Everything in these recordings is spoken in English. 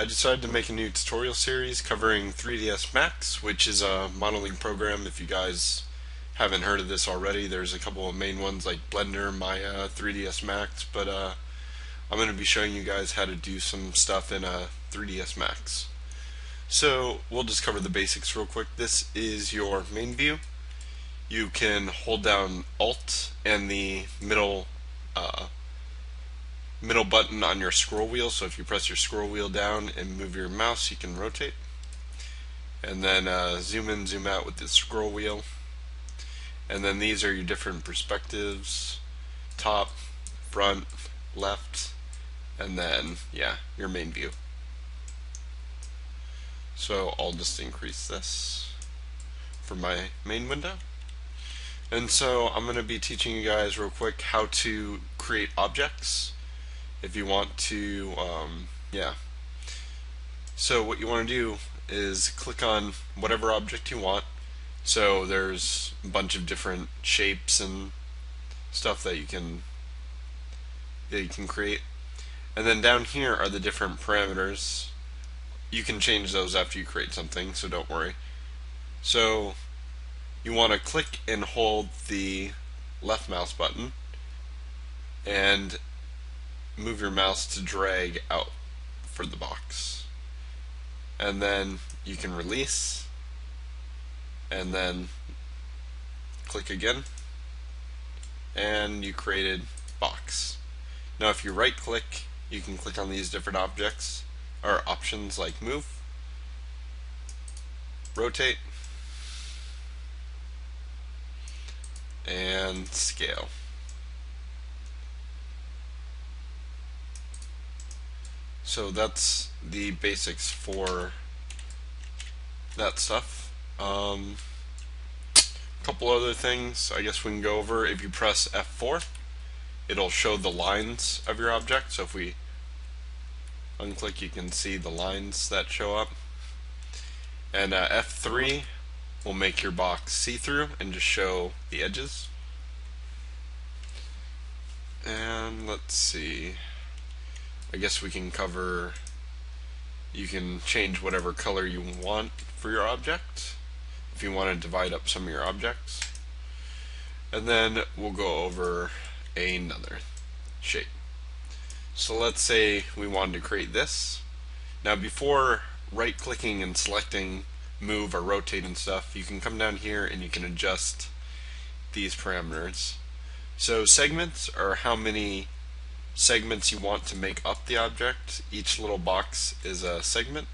I decided to make a new tutorial series covering 3ds Max, which is a modeling program. If you guys haven't heard of this already, there's a couple of main ones like Blender, Maya, 3ds Max, but I'm going to be showing you guys how to do some stuff in 3ds Max. So we'll just cover the basics real quick. This is your main view. You can hold down Alt and the middle button on your scroll wheel. So if you press your scroll wheel down and move your mouse, you can rotate. And then zoom in, zoom out with the scroll wheel. And then these are your different perspectives: top, front, left, and then your main view. So I'll just increase this for my main window. And so I'm going to be teaching you guys real quick how to create objects if you want to, So what you want to do is click on whatever object you want. So there's a bunch of different shapes and stuff that you can create. And then down here are the different parameters. You can change those after you create something, so don't worry. So you want to click and hold the left mouse button and move your mouse to drag out for the box. And then you can release and then click again, and you created box. Now if you right click, you can click on these different objects or options like move, rotate, and scale. So that's the basics for that stuff. A couple other things I guess we can go over. If you press F4, it'll show the lines of your object. So if we unclick, you can see the lines that show up. And F3 will make your box see-through and just show the edges. And let's see, I guess we can cover, you can change whatever color you want for your object if you want to divide up some of your objects. And then we'll go over another shape. So let's say we wanted to create this. Now before right clicking and selecting move or rotate and stuff, you can come down here and you can adjust these parameters. So segments are how many segments you want to make up the object. Each little box is a segment.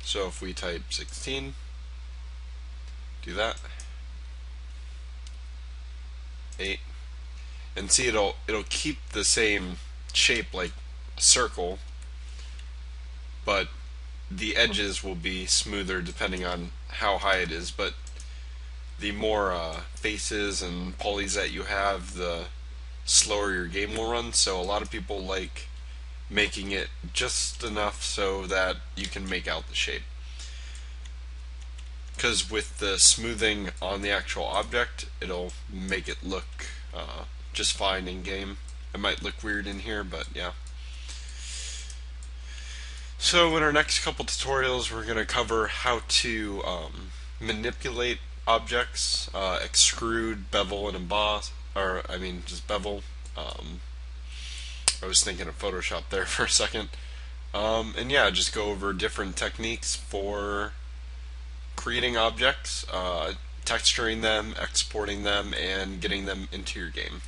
So if we type 16, do that, 8, and see it'll keep the same shape like a circle, but the edges will be smoother depending on how high it is. But the more faces and polys that you have, the slower your game will run. So a lot of people like making it just enough so that you can make out the shape, because with the smoothing on the actual object, it'll make it look just fine in game. It might look weird in here, but yeah. So in our next couple tutorials, we're going to cover how to manipulate objects, extrude, bevel, and emboss, or I mean just bevel. I was thinking of Photoshop there for a second. And yeah, just go over different techniques for creating objects, texturing them, exporting them, and getting them into your game.